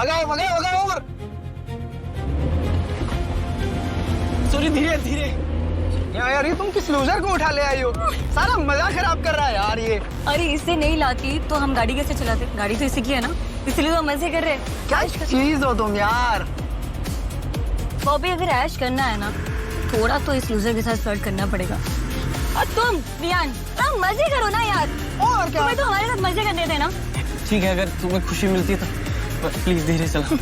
भगाओ भगाओ भगाओ और सॉरी, धीरे धीरे। यार ये तुम किस लूजर को उठा ले आई हो? सारा मजा खराब कर रहा है यार ये। अरे इसे नहीं लाती तो हम गाड़ी कैसे चलाते? गाड़ी तो इसी की है ना, इसलिए तो मजे कर रहे हैं। क्या चीज हो तुम यार। बॉबी अगर ऐश करना है ना, थोड़ा तो इस लूजर के साथ फ्लर्ट करना पड़ेगा। और तुम रियान, तुम मजे करो ना यार। और क्या? तुम्हें तो हमारे साथ मजे करने थे ना। ठीक है, अगर तुम्हें खुशी मिलती है तो प्लीज धीरे चला।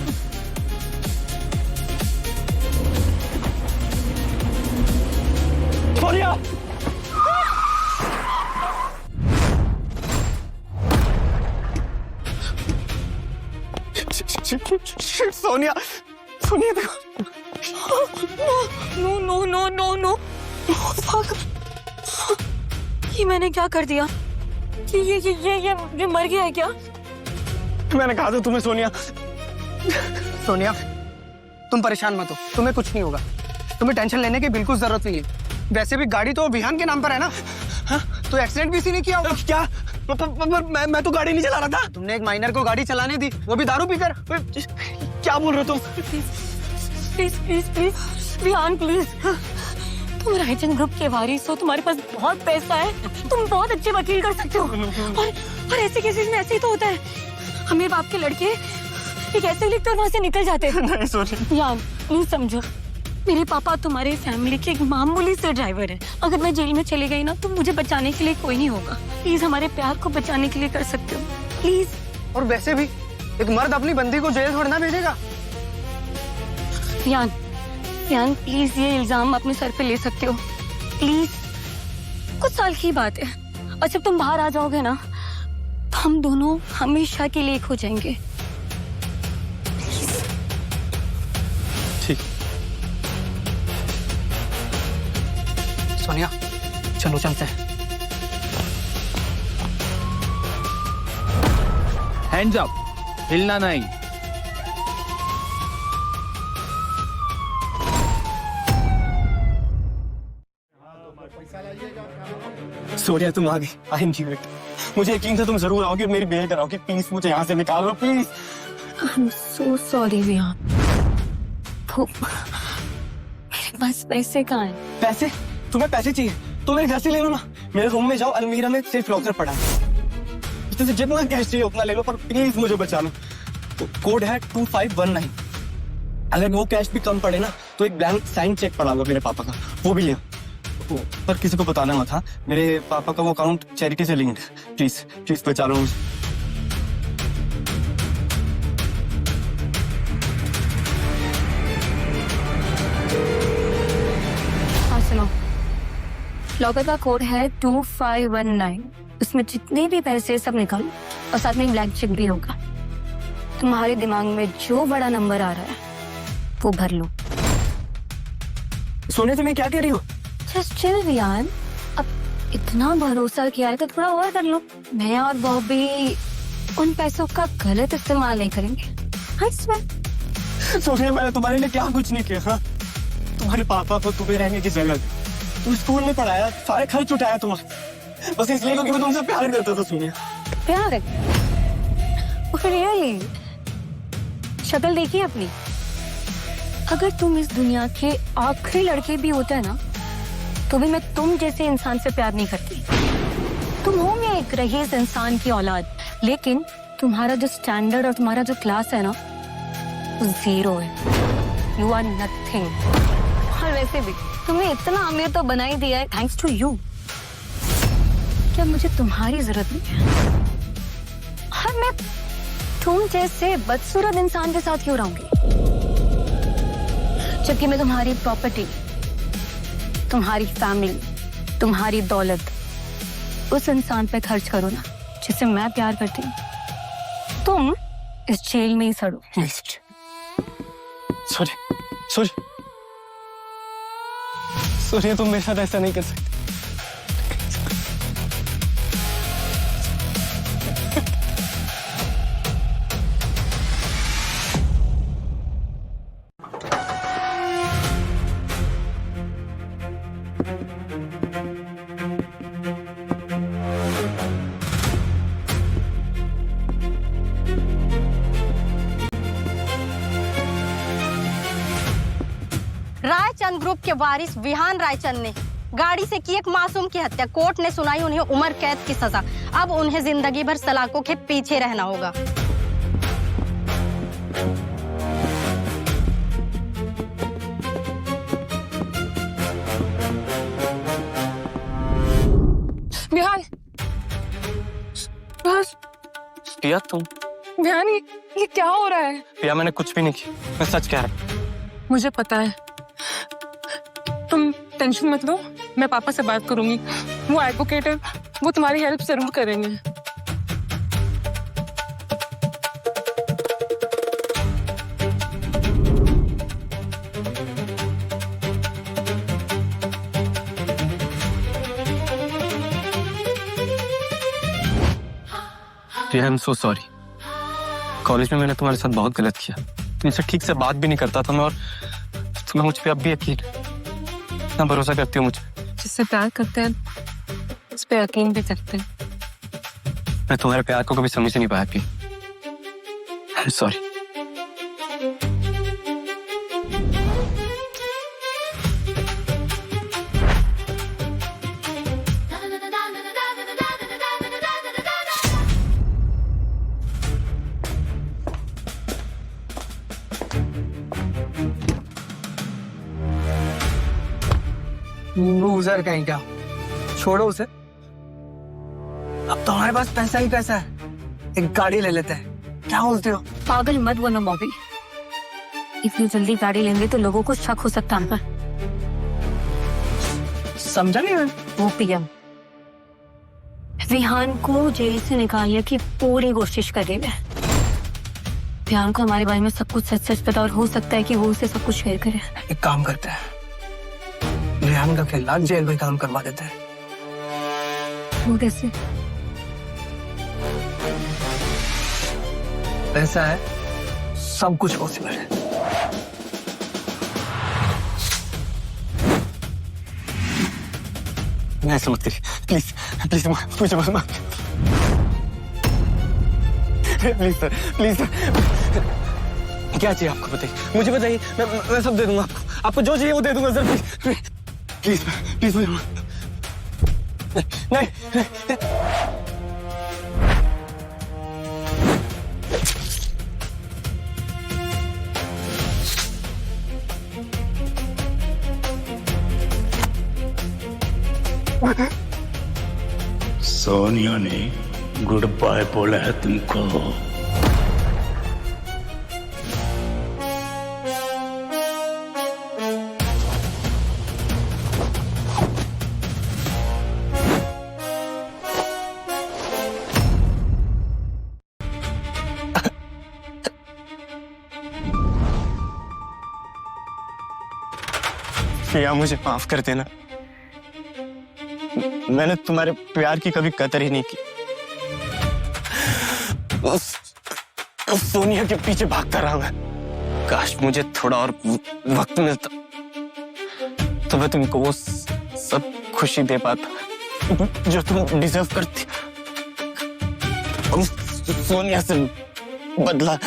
सोनिया, सोनिया, सोनिया देखो। No no no no no, ये मैंने क्या कर दिया? ये मर गया है क्या? मैंने कहा था तुम्हें सोनिया। सोनिया तुम परेशान मत हो, तुम्हें कुछ नहीं होगा। तुम्हें टेंशन लेने की बिल्कुल जरूरत नहीं है। वैसे भी गाड़ी तो विहान के नाम पर है ना। हाँ? तो एक्सीडेंट भी इसी ने किया होगा। क्या? मैं तो गाड़ी नहीं चला रहा था। तुमने एक माइनर को गाड़ी चलाने दी, वो भी दारू पीकर। क्या बोल रहे हो तुम? Please please please Vihaan please, तुम रायचंद ग्रुप के वारिस हो, तुम्हारे पास बहुत पैसा है, तुम बहुत अच्छे वकील कर सकते हो। और ऐसे केसेस में ऐसे ही तो होता है। अमीर बाप के लड़के एक ऐसे लिखते और वहां से निकल जाते हैं। नहीं सॉरी विहान प्लीज समझो, मेरे पापा तुम्हारे फैमिली के एक मामूली से ड्राइवर है। अगर मैं जेल में चली गई ना तो मुझे बचाने के लिए कोई नहीं होगा। प्लीज हमारे प्यार को बचाने के लिए कर सकते हो प्लीज। और वैसे भी एक मर्द अपनी बंदी को जेल थोड़ी ना भेजेगा। विहान प्लीज ये इल्जाम अपने सर पे ले सकते हो प्लीज। कुछ साल की बात है, और जब तुम बाहर आ जाओगे ना तो हम दोनों हमेशा के लिए एक हो जाएंगे। ठीक। सोनिया चलो चलते हैं। हैंड्स अप, हिलना नहीं। सोनिया तुम आ गई। I am here. मुझे यकीन था तुम जरूर आओगे, मेरी बेल कराओगे। प्लीज मुझे यहाँ से निकालो please. I am so sorry Vihaan. मेरे पास पैसे कहाँ हैं? पैसे? तुम्हें पैसे चाहिए तो मेरे घर से ले लो ना। मेरे रूम में जाओ, अलमीरा में सेफ लॉकर पड़ा है, इससे जितना कैश चाहिए उतना ले लो, पर प्लीज मुझे बचा लो। तो कोड है 2519। अगर वो कैश भी कम पड़े ना तो एक ब्लैंक साइन चेक पड़ा हुआ मेरे पापा का, वो भी ले। पर किसी को बताना मत। हाँ, मेरे पापा का वो अकाउंट चैरिटी से लिंक्ड है। प्लीज प्लीज बचा लो मुझे। हाँ सुनो, लॉकर का कोड है 2519। उसमें जितने भी पैसे सब निकालो, और साथ में ब्लैंक चेक भी होगा। तुम्हारे दिमाग में जो बड़ा नंबर आ रहा है वो भर लो। सोनिया तुम्हें क्या कह रही हो? जस्ट चिल विहान, अब इतना भरोसा किया है तो थोड़ा और कर लो। मैं और बॉबी उन पैसों का गलत इस्तेमाल नहीं करेंगे। हाँ सोनिया मैंने तुम्हारे लिए क्या कुछ नहीं किया। हाँ, तुम्हारे पापा को तुम्हें रहने की जगह दी, तुम स्कूल में पढ़ाया, सारे खर्च उठाया तुम्हारे, बस इसलिए क्योंकि मैं तुमसे प्यार करता था। सोनिया प्यार है? रियली? शक्ल देखिए अपनी। अगर तुम इस दुनिया के आखिरी लड़के भी होते हैं ना तो भी मैं तुम जैसे इंसान से प्यार नहीं करती। तुम हो मैं एक रईस इंसान की औलाद, लेकिन तुम्हारा जो स्टैंडर्ड और तुम्हारा जो क्लास है ना वो जीरो है। You are nothing. और वैसे भी तुमने इतना अमीर तो बना ही दिया है थैंक्स टू यू। क्या मुझे तुम्हारी जरूरत नहीं है? और मैं तुम जैसे बदसूरत इंसान के साथ क्यों रहूंगी, जबकि मैं तुम्हारी प्रॉपर्टी, तुम्हारी फैमिली, तुम्हारी दौलत उस इंसान पे खर्च करो ना जिससे मैं प्यार करती हूँ। तुम इस जेल में ही सड़ो। सॉरी सॉरी सोनिया, तुम मेरे साथ ऐसा नहीं कर सकते। रायचंद ग्रुप के वारिस विहान रायचंद ने गाड़ी से की एक मासूम की हत्या। कोर्ट ने सुनाई उन्हें उम्र कैद की सजा। अब उन्हें जिंदगी भर सलाखों के पीछे रहना होगा। विहान, बस पिया तुम? विहान, ये क्या हो रहा है? पिया मैंने कुछ भी नहीं किया, मैं सच कह रहा हूँ। मुझे पता है। तुम टेंशन मत लो, मैं पापा से बात करूंगी। वो एडवोकेट है, वो तुम्हारी हेल्प जरूर करेंगे। पिया, आई एम सो सॉरी। कॉलेज में मैंने तुम्हारे साथ बहुत गलत किया। तुमसे ठीक से बात भी नहीं करता था मैं, और तुम्हें मुझ पे अब भी यकीन है? इतना भरोसा करती हो मुझे? जिससे प्यार करते हैं उस पे यकीन भी करते हैं। मैं तुम्हारे प्यार को कभी समझ नहीं पाया पिया। I am sorry. लूजर कहीं का, छोड़ो उसे। अब तो हमारे पास पैसा ही पैसा है, एक गाड़ी ले लेते हैं। क्या बोलते हो? पागल मत बनो बॉबी, इतनी जल्दी गाड़ी लेंगे तो लोगों को शक हो सकता है। समझा नहीं मैं? वो पीएम विहान को जेल से निकालने की पूरी कोशिश करेंगे। विहान को हमारे बारे में सब कुछ सच सच पता, और हो सकता है कि वो उसे सब कुछ शेयर करे। एक काम करते हैं, रेहान का खिलाफ जेल में काम करवा देते हैं। वो कैसे? पैसा है, सब कुछ पॉसिबल है। मैं ऐसा मत करिए प्लीज, प्लीज मुझे मत मार। Please sir, please sir. क्या चाहिए आपको बताइए, मुझे बताइए, मैं सब दे दूंगा आपको। आपको जो चाहिए वो दे दूंगा सर। प्लीज प्लीज प्लीज मुझे नहीं, नहीं। सोनिया ने गुड बाय बोला है तुमको। पिया, मुझे माफ कर देना। मैंने तुम्हारे प्यार की कभी कदर ही नहीं की। उस सोनिया के पीछे भागता रहा मैं। काश मुझे थोड़ा और वक्त मिलता तो मैं तुमको वो सब खुशी दे पाता जो तुम डिजर्व करती। उस सोनिया से बदला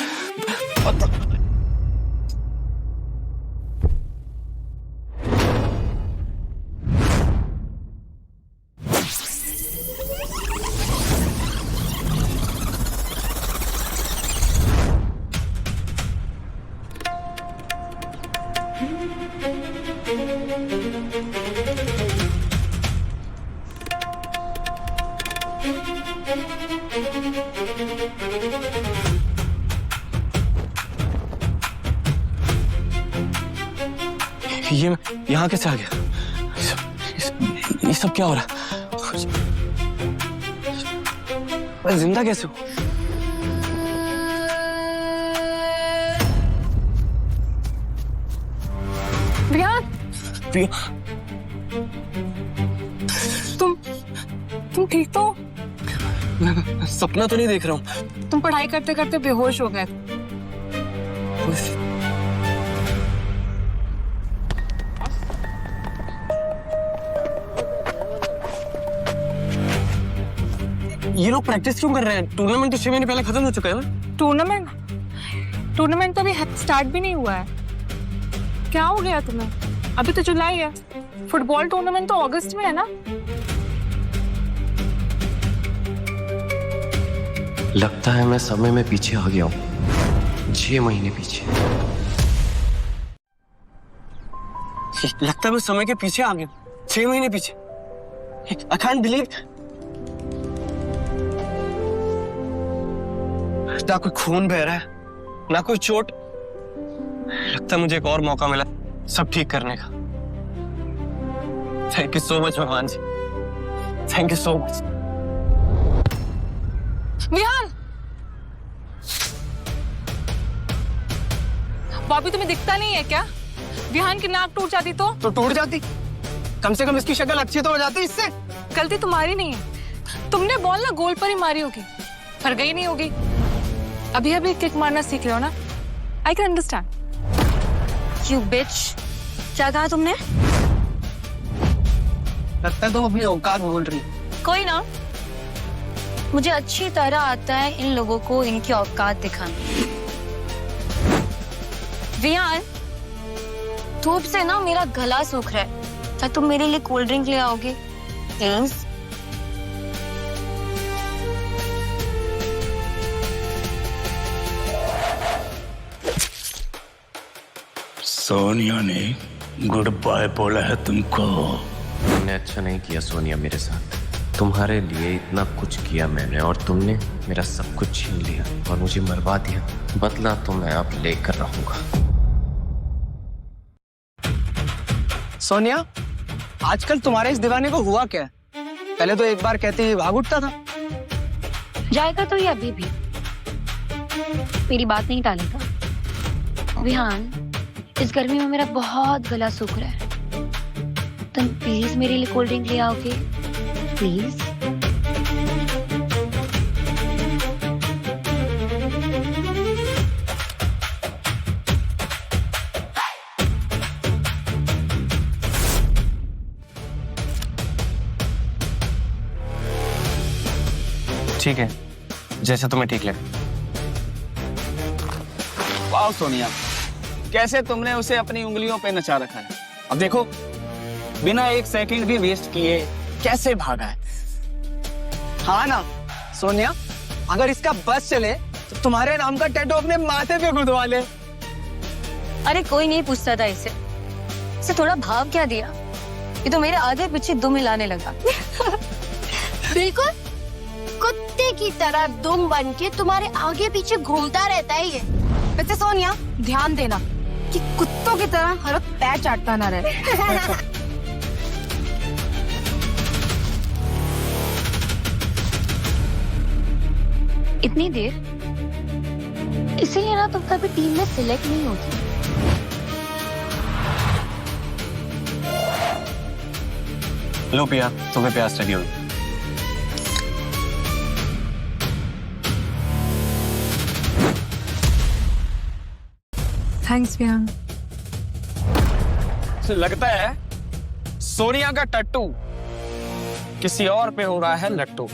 ये यहाँ कैसे आ गया? ये सब क्या हो रहा है? मैं जिंदा कैसे हूँ? विहान, तुम ठीक तो? मैं सपना तो नहीं देख रहा हूँ। तुम पढ़ाई करते करते बेहोश हो गए। ये लोग प्रैक्टिस क्यों कर रहे हैं? टूर्नामेंट तो 6 महीने पहले खत्म हो चुका है ना? टूर्नामेंट तो अभी स्टार्ट भी नहीं हुआ है। क्या हो गया तुम्हें? अभी तो जुलाई है, फुटबॉल टूर्नामेंट तो अगस्त में है ना। लगता है मैं समय में पीछे आ गया हूँ, 6 महीने पीछे। लगता है मैं समय के पीछे आ गया, 6 महीने पीछे। I can't believe। ना कोई खून बह रहा है, ना कोई चोट। लगता है मुझे एक और मौका मिला सब ठीक करने का। थैंक यू सो मच भगवान जी, thank you so much. Vihaan, Bobby तुम्हें दिखता नहीं है क्या? विहान की नाक टूट जाती तो टूट जाती, कम से कम इसकी शक्ल अच्छी तो हो जाती इससे। गलती तुम्हारी नहीं है, तुमने बॉल ना गोल पर ही मारी होगी, पर गई नहीं होगी। अभी अभी किक मारना सीख रहे हो ना, आई कैन अंडरस्टैंड। यू बिच, क्या कहा तुमने? लगता है तो अपनी औकात बोल रही। कोई ना, मुझे अच्छी तरह आता है इन लोगों को इनकी औकात दिखाना। विहान, धूप से ना मेरा गला सूख रहा है, क्या तुम मेरे लिए कोल्ड ड्रिंक ले आओगे प्लीज? सोनिया ने गुड बाय बोला है तुमको। तुमने अच्छा नहीं किया सोनिया मेरे साथ। तुम्हारे लिए इतना कुछ किया मैंने और तुमने मेरा सब कुछ छीन लिया और मुझे मरवा दिया। बदला तो मैं अब लेकर रहूंगा। सोनिया, आजकल तुम्हारे इस दीवाने को हुआ क्या? पहले तो एक बार कहते ही भाग उठता था। जाएगा तो ये अभी भी मेरी बात नहीं टालेगा। विहान, इस गर्मी में मेरा बहुत गला सूख रहा है, तुम प्लीज मेरे लिए कोल्ड ड्रिंक ले आओगे प्लीज? ठीक है, जैसे तुम्हें ठीक लगे। वाह सोनिया, कैसे तुमने उसे अपनी उंगलियों पे नचा रखा है। अब देखो, बिना एक सेकंड भी वेस्ट किए कैसे भागा है। हाँ ना सोनिया, अगर इसका बस चले तो तुम्हारे नाम का टैटू अपने माथे पे गुदवा ले। अरे कोई नहीं पूछता था इसे थोड़ा भाव क्या दिया, ये तो मेरे आगे पीछे दुम हिलाने लगा। बिल्कुल कुत्ते की तरह दुम बन के तुम्हारे आगे पीछे घूमता रहता है ये। वैसे सोनिया, ध्यान देना कि कुत्तों की तरह हर वक्त पैर चाटता ना रहे। इतनी देर, इसीलिए ना तुम कभी टीम में सिलेक्ट नहीं होती। लो पिया, तुम्हें प्यास लगी होगी। थैंक्स विहान। लगता है सोनिया का टट्टू किसी और पे हो रहा है लट्टू।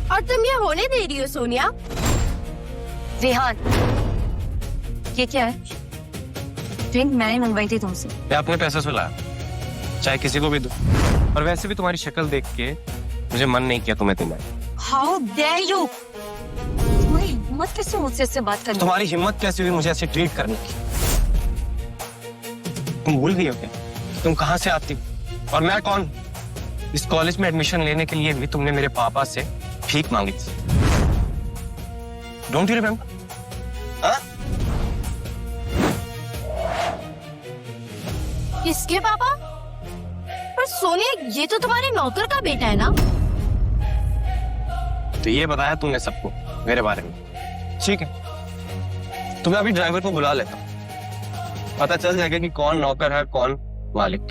और तुम ये होने दे रही हो सोनिया? विहान, ये क्या है? ड्रिंक मैंने मंगवाई थी तुमसे। मैं अपने पैसे से लाया, चाहे किसी को भी दो। और वैसे भी तुम्हारी शक्ल देख के मुझे मन नहीं किया तुम्हें देना। How dare you! तुम्हारी हिम्मत कैसे मुझसे ऐसे बात करनी? तुम्हारी हिम्मत कैसे हुई मुझे ऐसे ट्रीट करने की? तुम भूल गई हो क्या तुम कहाँ से आती हो और मैं कौन? इस कॉलेज में एडमिशन लेने के लिए भी तुमने मेरे पापा से भीख मांगी थी। Don't you remember? किसके पापा? पर सोनिया, ये तो तुम्हारे नौकर का बेटा है ना? तो ये बताया तुमने सबको मेरे बारे में। ठीक है, तुम्हें अभी ड्राइवर को बुला लेता हूं, पता चल जाएगा कि कौन नौकर है कौन मालिक।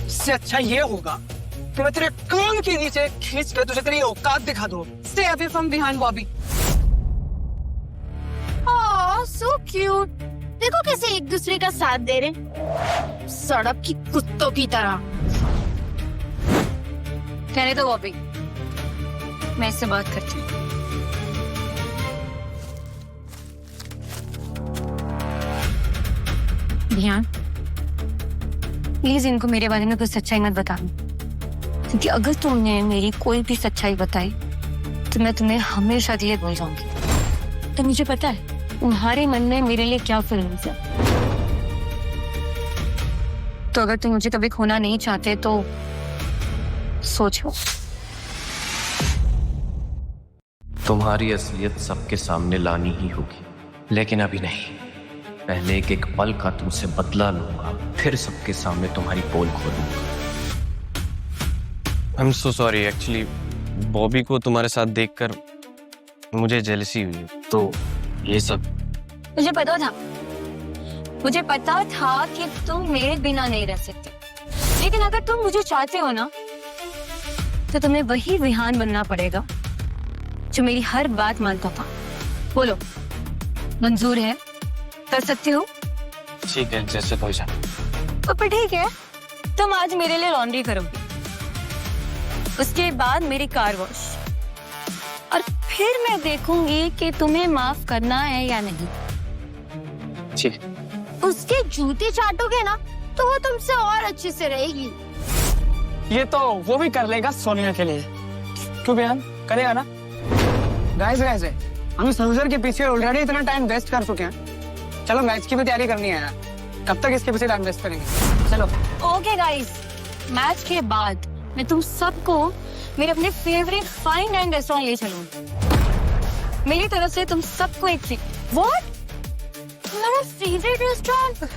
इससे अच्छा ये होगा कि मैं तेरे कान के नीचे खींच कर तुझे तेरी औकात दिखा दूं। Stay away from Vihaan Bobby. Oh so cute. देखो कैसे एक दूसरे का साथ दे रहे, सड़क की कुत्तों की तरह। कहने दो बॉबी, मैं इससे बात करती हूँ। ध्यान, प्लीज इनको मेरे बारे में कुछ सच्चाई मत बताना, क्योंकि अगर तुमने मेरी कोई भी सच्चाई बताई तो मैं तुम्हें हमेशा के लिए भूल जाऊंगी। तो मुझे पता है तुम्हारे मन में मेरे लिए क्या फीलिंग्स है। तो अगर तुम मुझे कभी खोना नहीं चाहते तो सोचो। तुम्हारी असलियत सबके सामने लानी ही होगी, लेकिन अभी नहीं। पहले एक एक पल का तुमसे बदला लूंगा, फिर सबके सामने तुम्हारी पोल खोलूंगा। आई am so sorry, actually Bobby को तुम्हारे साथ देखकर मुझे जेलसी हुई, तो ये सब। मुझे पता था कि तुम मेरे बिना नहीं रह सकते, लेकिन अगर तुम मुझे चाहते हो ना तो तुम्हें वही विहान बनना पड़ेगा जो मेरी हर बात मानता था। बोलो, मंजूर है? कर सकते हो? ठीक है, जैसे हो जाए। तो फिर ठीक है, तुम आज मेरे लिए लॉन्ड्री करोगे, उसके बाद मेरी कार वॉश, और फिर मैं देखूंगी कि तुम्हें माफ करना है या नहीं। ठीक। उसके जूते चाटोगे ना तो वो तुमसे और अच्छे से रहेगी। ये तो वो भी कर लेगा सोनिया के लिए, क्यों बिहान करेगा ना? गाइस हम इस लूजर के पीछे ऑलरेडी इतना टाइम वेस्ट कर चुके हैं। चलो मैच की भी तैयारी करनी है यार, कब तक इसके पीछे टाइम वेस्ट करेंगे? चलो। ओके गाइस, मैच के बाद मैं तुम सबको मेरे अपने फेवरेट फाइन डाइन रेस्टोरेंट ले चलूंगी। मेरी तरफ से तुम सबको एक ट्रीट। व्हाट? मेरा favourite restaurant?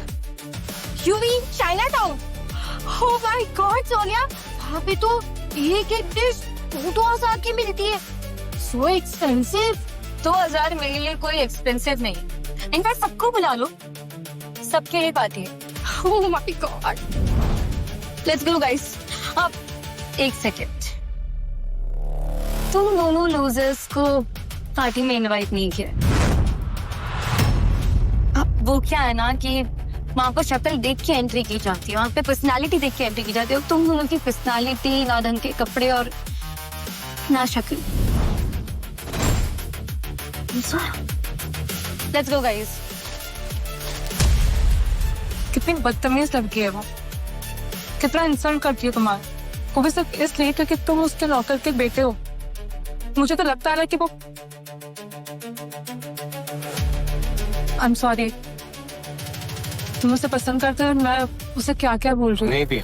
You mean Chinatown? Oh my God Sonia, वहाँ पे तो एक एक डिश 2,000 की मिलती है। So expensive. 2,000 मेरे लिए कोई एक्सपेंसिव नहीं। इनफैक्ट सबको बुला लो, सबके लिए पार्टी है। ओह my God. Let's go guys. अब एक सेकेंड, तुम दोनों लूजर्स को पार्टी में इनवाइट नहीं किया। अब वो क्या है ना कि वहाँ पर शक्ल देख के एंट्री की जाती है, वहाँ पे पर्सनालिटी देख के एंट्री की जाती है। तुम दोनों की पर्सनालिटी, ना ढंग के कपड़े और ना शक्ल। Let's go guys. कितनी बदतमीज लड़की है वो, कितना इंसल्ट करती है तुम्हारा, वो भी सिर्फ इसलिए क्योंकि तुम उसके नौकर के बेटे हो। मुझे तो लगता है कि वो, आई एम सॉरी, तुम उसे पसंद करते हो, मैं उसे क्या क्या बोल रही हूँ। नहीं पिया,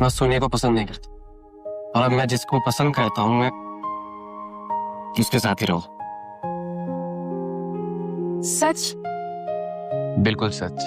मैं सोनिया को पसंद नहीं करता, और अब मैं जिसको पसंद करता हूँ मैं उसके साथ ही रहूं। सच? बिल्कुल सच।